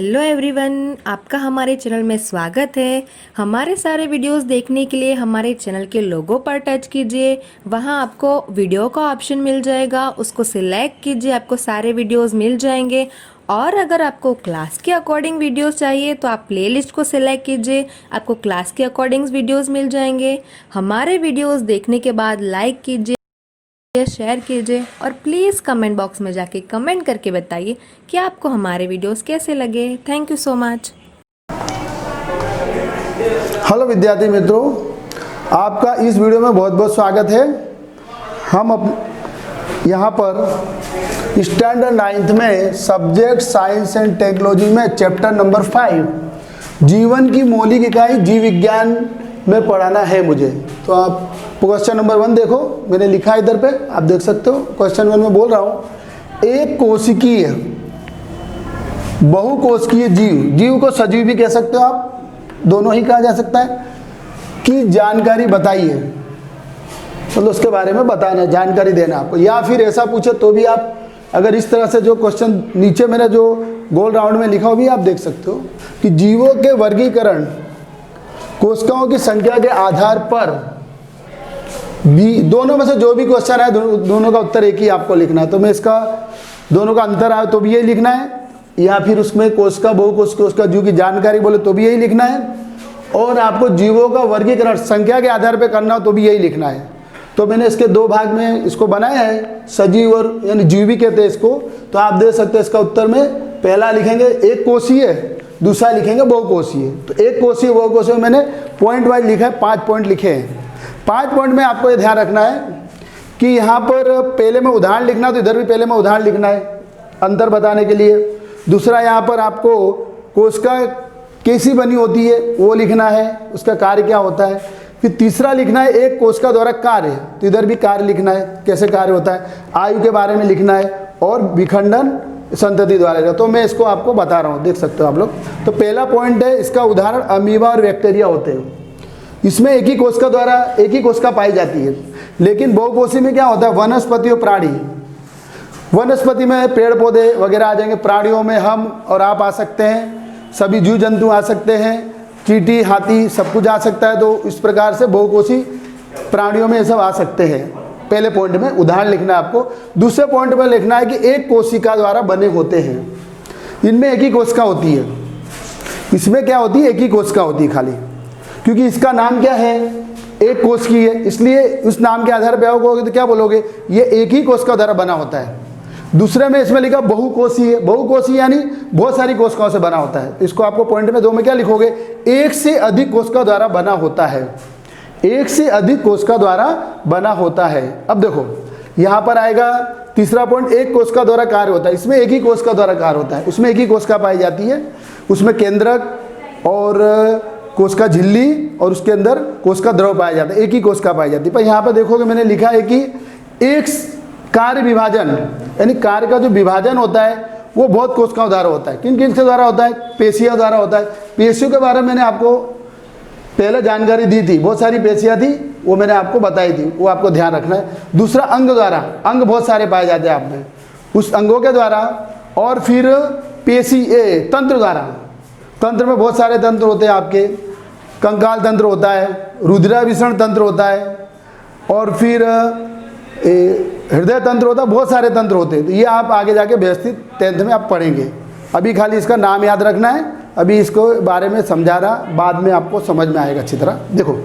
Hello everyone, आपका हमारे channel में स्वागत है। हमारे सारे वीडियोस देखने के लिए हमारे चैनल के लोगो पर टच कीजिए। वहां आपको वीडियो का ऑप्शन मिल जाएगा, उसको सिलेक्ट कीजिए, आपको सारे वीडियोस मिल जाएंगे। और अगर आपको क्लास के अकॉर्डिंग वीडियोस चाहिए तो आप प्लेलिस्ट को सिलेक्ट कीजिए, आपको क्लास के अकॉर्डिंग वीडियोस मिल जाएंगे। हमारे वीडियोस देखने के बाद लाइक कीजिए, शेयर कीजिए और प्लीज़ कमेंट बॉक्स में जाके कमेंट करके बताइए कि आपको हमारे वीडियोस कैसे लगे। Thank you so much. Hello विद्यार्थी मित्रों, आपका इस वीडियो में बहुत बहुत स्वागत है। हम यहाँ पर स्टैंडर्ड 9th में सब्जेक्ट साइंस एंड टेक्नोलॉजी में चैप्टर नंबर 5 जीवन की मौलिक इकाई जीव विज्ञान में पढ़ाना है मुझे। तो आप क्वेश्चन नंबर 1 देखो, मैंने लिखा है इधर पे, आप देख सकते हो। क्वेश्चन 1 में बोल रहा हूँ, एक कोशिकीय बहुकोशिकीय जीव को सजीव भी कह सकते हो आप, दोनों ही कहा जा सकता है, की जानकारी बताइए। मतलब उसके बारे में बताना, जानकारी देना आपको। या फिर ऐसा पूछे तो भी आप, अगर इस तरह से जो क्वेश्चन नीचे मैंने जो गोल राउंड में लिखा हो भी आप देख सकते हो कि जीवों के वर्गीकरण कोशिकाओं की संख्या के आधार पर भी, दोनों में से जो भी क्वेश्चन है दोनों का उत्तर एक ही आपको लिखना है। तो मैं इसका दोनों का अंतर आए तो भी यही लिखना है, या फिर उसमें कोशिका बहुकोशिका जीव की जानकारी बोले तो भी यही लिखना है, और आपको जीवों का वर्गीकरण संख्या के आधार पर करना हो तो भी यही लिखना है। तो मैंने इसके 2 भाग में इसको बनाया है, सजीव और यानी जीव भी कहते हैं इसको। तो आप देख सकते हैं इसका उत्तर में पहला लिखेंगे एक कोशीय, दूसरा लिखेंगे बहुकोशीय। तो एक कोशीय बहुकोशीय मैंने पॉइंट वाइज लिखा है, 5 पॉइंट लिखे हैं। 5 पॉइंट में आपको ये ध्यान रखना है कि यहाँ पर पहले में उदाहरण लिखना, तो इधर भी पहले में उदाहरण लिखना है अंतर बताने के लिए। दूसरा यहाँ पर आपको कोशिका कैसी बनी होती है वो लिखना है, उसका कार्य क्या होता है। फिर तीसरा लिखना है एक कोशिका द्वारा कार्य, तो इधर भी कार्य लिखना है, कैसे कार्य होता है। आयु के बारे में लिखना है और विखंडन संतति द्वारा। तो मैं इसको आपको बता रहा हूँ, देख सकते हो आप लोग। तो पहला पॉइंट है, इसका उदाहरण अमीबा और बैक्टीरिया होते हैं। इसमें एक ही कोशिका द्वारा एक ही कोशिका पाई जाती है। लेकिन बहुकोशी में क्या होता है, वनस्पति और प्राणी। वनस्पति में पेड़ पौधे वगैरह आ जाएंगे, प्राणियों में हम और आप आ सकते हैं, सभी जीव जंतु आ सकते हैं, चींटी हाथी सब कुछ आ सकता है। तो इस प्रकार से बहुकोशी प्राणियों में ये सब आ सकते हैं। पहले पॉइंट में उदाहरण लिखना है आपको। दूसरे पॉइंट में लिखना है कि एक कोशिका द्वारा बने होते हैं। इनमें एक ही कोशिका होती है, इसमें क्या होती है, एक ही कोशिका होती है खाली, क्योंकि इसका नाम क्या है, एक कोशिकीय है। इसलिए उस नाम के आधार पर आओगे तो क्या बोलोगे, ये एक ही कोशिका द्वारा बना होता है। दूसरे में इसमें लिखा बहुकोशीय, बहुकोशीय यानी बहुत सारी कोशिकाओं से बना होता है। इसको आपको पॉइंट में 2 में क्या लिखोगे, एक से अधिक कोशिका द्वारा बना होता है, एक से अधिक कोशिका द्वारा बना होता है। अब देखो यहाँ पर आएगा तीसरा पॉइंट, एक कोशिका द्वारा कार्य होता है। इसमें एक ही कोशिका द्वारा कार्य होता है, उसमें एक ही कोशिका पाई जाती है, उसमें केंद्रक और कोशिका झिल्ली और उसके अंदर कोशिका द्रव पाया जाता है, एक ही कोशिका पाई जाती है। पर यहाँ पर देखोगे मैंने लिखा है कि एक कार्य विभाजन, यानी कार्य का जो विभाजन होता है वो बहुत कोशिकाओं द्वारा होता है। किन किन से द्वारा होता है, पेशियों द्वारा होता है। पेशियों के बारे में मैंने आपको पहले जानकारी दी थी, बहुत सारी पेशियाँ थी वो मैंने आपको बताई थी, वो आपको ध्यान रखना है। दूसरा अंग द्वारा, अंग बहुत सारे पाए जाते हैं आप में, उस अंगों के द्वारा। और फिर पेशी तंत्र द्वारा, तंत्र में बहुत सारे तंत्र होते हैं आपके, कंकाल तंत्र होता है, रुधिराभिसरण तंत्र होता है, और फिर हृदय तंत्र होता है, बहुत सारे तंत्र होते हैं। तो ये आप आगे जाके व्यवस्थित 10th में आप पढ़ेंगे। अभी खाली इसका नाम याद रखना है, अभी इसको बारे में समझा रहा, बाद में आपको समझ में आएगा अच्छी तरह। देखो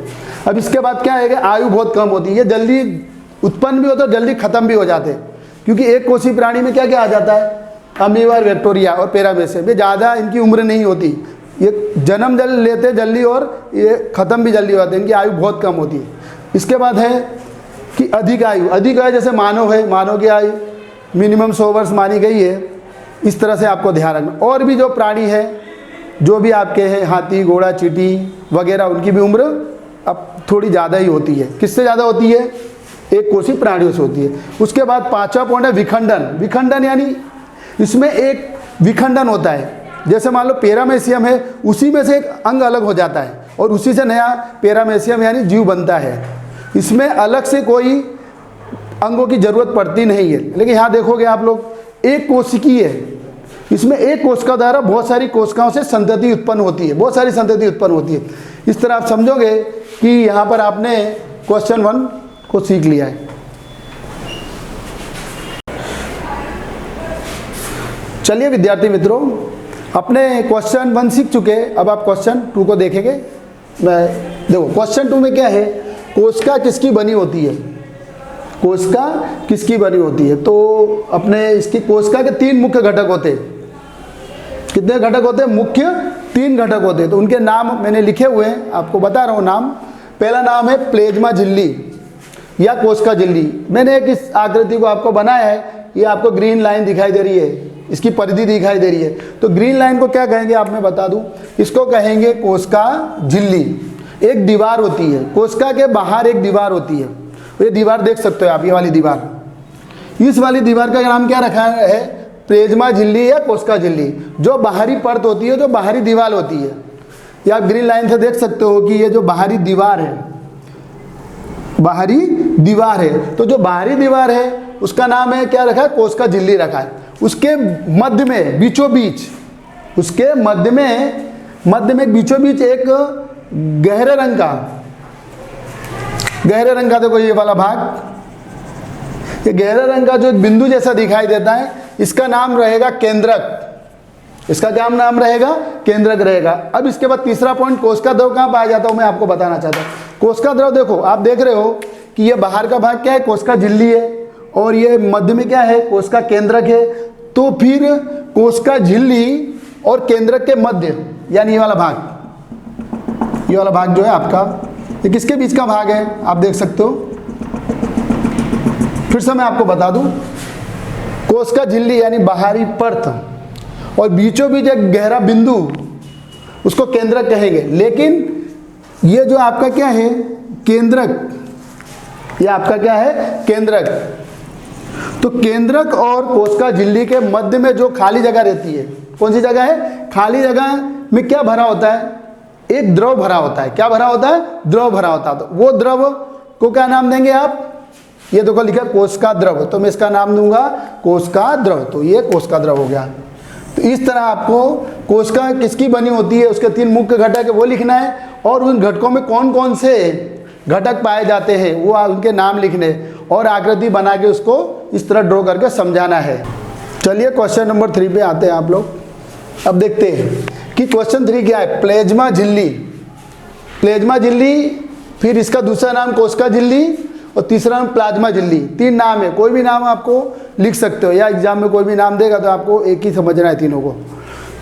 अब इसके बाद क्या है कि आयु बहुत कम होती है, ये जल्दी उत्पन्न भी होता है, जल्दी खत्म भी हो जाते हैं। क्योंकि एक कोशी प्राणी में क्या क्या आ जाता है, अमीबा, बैक्टीरिया और पैरामीशियम, ये ज़्यादा इनकी उम्र नहीं होती, ये जन्म लेते जल्दी और ये ख़त्म भी जल्दी हो जाते हैं, इनकी आयु बहुत कम होती है। इसके बाद है कि अधिक आयु, अधिक आयु जैसे मानव है, मानव की आयु मिनिमम 100 वर्ष मानी गई है। इस तरह से आपको ध्यान रखना। और भी जो प्राणी है, जो भी आपके हैं, हाथी घोड़ा चींटी वगैरह, उनकी भी उम्र अब थोड़ी ज़्यादा ही होती है। किससे ज़्यादा होती है, एक कोशी प्राणियों से होती है। उसके बाद 5वां पॉइंट है विखंडन। विखंडन यानी इसमें एक विखंडन होता है, जैसे मान लो पैरामीशियम है, उसी में से एक अंग अलग हो जाता है और उसी से नया पैरामीशियम यानी जीव बनता है। इसमें अलग से कोई अंगों की जरूरत पड़ती नहीं है। लेकिन यहाँ देखोगे आप लोग, एक कोशिकीय है, इसमें एक कोशिका द्वारा बहुत सारी कोशिकाओं से संतति उत्पन्न होती है, बहुत सारी संतति उत्पन्न होती है। इस तरह आप समझोगे कि यहाँ पर आपने क्वेश्चन 1 को सीख लिया है। चलिए विद्यार्थी मित्रों, अपने क्वेश्चन 1 सीख चुके, अब आप क्वेश्चन 2 को देखेंगे। देखो क्वेश्चन 2 में क्या है, कोशिका किसकी बनी होती है, कोशिका किसकी बनी होती है। तो अपने इसकी कोशिका के 3 मुख्य घटक होते हैं। कितने घटक होते हैं, मुख्य 3 घटक होते हैं। तो उनके नाम मैंने लिखे हुए हैं, आपको बता रहा हूँ नाम। पहला नाम है प्लेज्मा झिल्ली या कोशिका झिल्ली। मैंने एक इस आकृति को आपको बनाया है, ये आपको ग्रीन लाइन दिखाई दे रही है, इसकी परिधि दिखाई दे रही है। तो ग्रीन लाइन को क्या कहेंगे आप मैं बता दूं, इसको कहेंगे कोशिका झिल्ली। एक दीवार होती है, कोशिका के बाहर एक दीवार होती है, ये दीवार देख सकते हो आप, ये वाली दीवार। इस वाली दीवार का नाम क्या रखा है, प्लेज्मा झिल्ली या कोशिका झिल्ली। जो बाहरी परत होती है, जो बाहरी दीवार होती है, या आप ग्रीन लाइन से देख सकते हो कि ये जो बाहरी दीवार है, बाहरी दीवार है, तो जो बाहरी दीवार है उसका नाम है क्या रखा है, कोशिका झिल्ली रखा है। उसके मध्य में बीचों बीच, उसके मध्य में बीचों बीच एक गहरे रंग का देखो ये वाला भाग, ये गहरे रंग का जो बिंदु जैसा दिखाई देता है, इसका नाम रहेगा केंद्रक। इसका क्या नाम रहेगा, केंद्रक रहेगा। अब इसके बाद तीसरा पॉइंट, कोशिका द्रव कहाँ पाया जाता है, मैं आपको बताना चाहता हूँ। कोशिका द्रव देखो आप देख रहे हो कि ये बाहर का भाग क्या है, कोशिका झिल्ली है, और ये मध्य में क्या है, कोशिका केंद्रक है। तो फिर कोशिका झिल्ली और केंद्रक के मध्य, यानी ये वाला भाग जो है आपका, ये किसके बीच का भाग है आप देख सकते हो। फिर से मैं आपको बता दूं, कोशिका झिल्ली यानी बाहरी परत, और बीचों बीच एक गहरा बिंदु, उसको केंद्रक कहेंगे। लेकिन ये जो आपका क्या है, केंद्रक, ये आपका क्या है, केंद्रक। तो केंद्रक और कोशिका झिल्ली के मध्य में जो खाली जगह रहती है, कौन सी जगह है, खाली जगह में क्या भरा होता है, एक द्रव भरा होता है। क्या भरा होता है, द्रव भरा होता है। तो वो द्रव को क्या नाम देंगे आप, ये देखो लिखा कोशिका द्रव, तो मैं इसका नाम दूंगा कोशिका द्रव। तो ये कोशिका द्रव हो गया। तो इस तरह आपको कोशिका किसकी बनी होती है, उसके 3 मुख्य घटक है वो लिखना है, और उन घटकों में कौन कौन से घटक पाए जाते हैं वो उनके नाम लिखने, और आकृति बना के उसको इस तरह ड्रॉ करके समझाना है। चलिए क्वेश्चन नंबर 3 पे आते हैं आप लोग। अब देखते हैं कि क्वेश्चन 3 क्या है, प्लेज्मा झिल्ली। प्लेज्मा झिल्ली, फिर इसका दूसरा नाम कोशिका झिल्ली, और तीसरा नाम प्लाज्मा झिल्ली। 3 नाम है, कोई भी नाम आपको लिख सकते हो, या एग्जाम में कोई भी नाम देगा तो आपको एक ही समझना है तीनों को।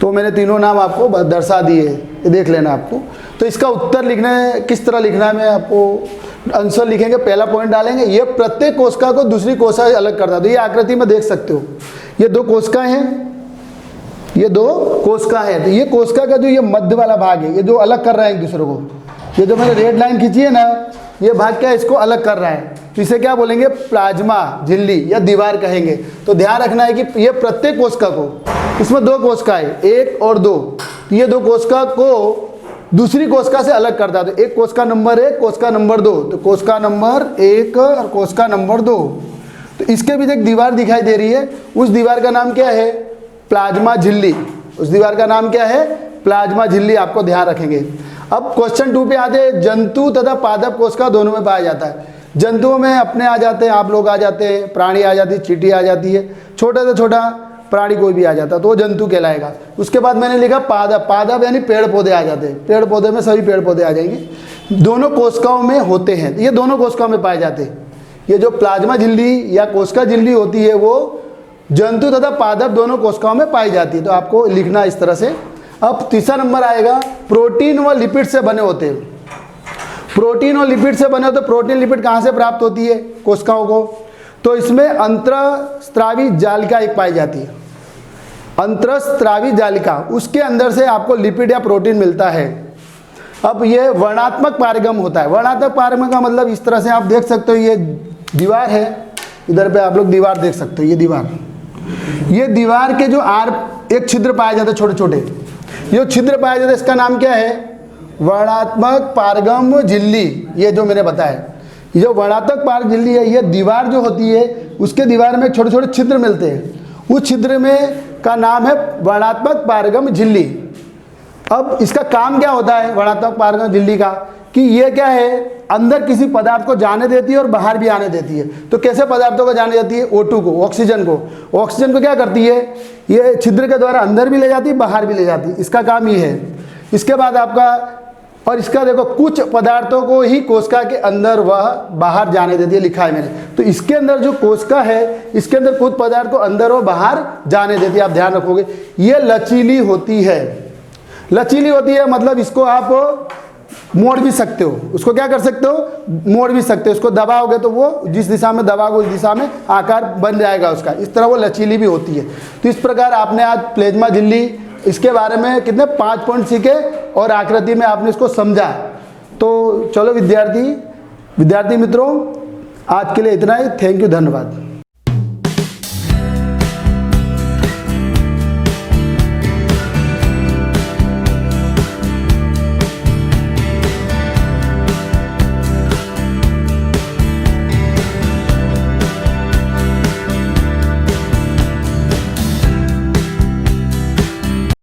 तो मैंने तीनों नाम आपको दर्शा दिए, ये देख लेना आपको। तो इसका उत्तर लिखना है, किस तरह लिखना है, मैं आपको आंसर लिखेंगे, पहला पॉइंट डालेंगे, ये प्रत्येक कोशिका को दूसरी कोशिका से अलग करता है। तो ये आकृति में देख सकते हो, ये 2 कोशिकाएं हैं, ये 2 कोशिका है। तो ये कोशिका का जो ये मध्य वाला भाग है, ये जो अलग कर रहा है एक दूसरे को, ये जो मैंने रेड लाइन खींची है ना, ये भाग क्या इसको अलग कर रहा है। तो इसे क्या बोलेंगे, प्लाज्मा झिल्ली या दीवार कहेंगे। तो ध्यान रखना है कि ये प्रत्येक कोशिका को, इसमें 2 कोशिकाएं, 1 और 2, ये 2 कोशिका को दूसरी कोशिका से अलग करता है। तो एक कोशिका नंबर 1, कोशिका नंबर 2, तो कोशिका नंबर 1 और कोशिका नंबर 2। तो इसके बीच एक दीवार दिखाई दे रही है, उस दीवार का नाम क्या है, प्लाज्मा झिल्ली। उस दीवार का नाम क्या है, प्लाज्मा झिल्ली, आपको ध्यान रखेंगे। अब क्वेश्चन 2 पे आते हैं, जंतु तथा पादप कोशिका दोनों में पाया जाता है। जंतुओं में अपने आ जाते हैं, आप लोग आ जाते हैं, प्राणी आ जाती है, चींटी आ जाती है, छोटे से छोटा प्राणी कोई भी आ जाता है तो वो जंतु कहलाएगा। उसके बाद मैंने लिखा पादप। पादप यानी पेड़ पौधे आ जाते हैं, पेड़ पौधे में सभी पेड़ पौधे आ जाएंगे, दोनों कोशिकाओं में होते हैं। ये दोनों कोशिकाओं में पाए जाते हैं। ये जो प्लाज्मा झिल्ली या कोशिका झिल्ली होती है वो जंतु तथा पादप दोनों कोशिकाओं में पाई जाती है। तो आपको लिखना इस तरह से। अब तीसरा नंबर आएगा, प्रोटीन व लिपिड से बने होते हैं। प्रोटीन और लिपिड से बने होते, प्रोटीन लिपिड कहाँ से प्राप्त होती है कोशिकाओं को, तो इसमें अंतःस्रावी जालिका एक पाई जाती है। अंतःस्रावी जालिका, उसके अंदर से आपको लिपिड या प्रोटीन मिलता है। अब ये वर्णात्मक पारगम होता है। वर्णात्मक पारगम का मतलब इस तरह से आप देख सकते हो, ये दीवार है, इधर पे आप लोग दीवार देख सकते हो, ये दीवार के जो एक छिद्र पाए जाते हैं, छोटे छोटे ये छिद्र पाए जाते हैं, इसका नाम क्या है, वर्णात्मक पारगम झिल्ली। ये जो मैंने बताया, ये जो वर्णात्मक पारगम झिल्ली है, ये दीवार जो होती है उसके दीवार में छोटे छोटे छिद्र मिलते हैं। उस छिद्र में का नाम है वर्णात्मक पारगम झिल्ली। अब इसका काम क्या होता है वर्णात्मक पारगम झिल्ली का, कि ये क्या है, अंदर किसी पदार्थ को जाने देती है और बाहर भी आने देती है। तो कैसे पदार्थों को जाने देती है? O2 को, ऑक्सीजन को। ऑक्सीजन को क्या करती है, ये छिद्र के द्वारा अंदर भी ले जाती है, बाहर भी ले जाती है। इसका काम ये है। इसके बाद आपका, और इसका देखो, कुछ पदार्थों को ही कोशिका के अंदर वह बाहर जाने देती है, लिखा है मैंने। तो इसके अंदर जो कोशिका है, इसके अंदर कुछ पदार्थ को अंदर और बाहर जाने देती है। आप ध्यान रखोगे, ये लचीली होती है। लचीली होती है मतलब इसको आप मोड़ भी सकते हो, उसको क्या कर सकते हो, मोड़ भी सकते हो। उसको दबाओगे तो वो जिस दिशा में दबाओगे उस दिशा में आकार बन जाएगा उसका। इस तरह वो लचीली भी होती है। तो इस प्रकार आपने आज प्लेज्मा झिल्ली, इसके बारे में कितने 5 पॉइंट सीखे और आकृति में आपने इसको समझा। तो चलो विद्यार्थी मित्रों, आज के लिए इतना ही। थैंक यू, धन्यवाद।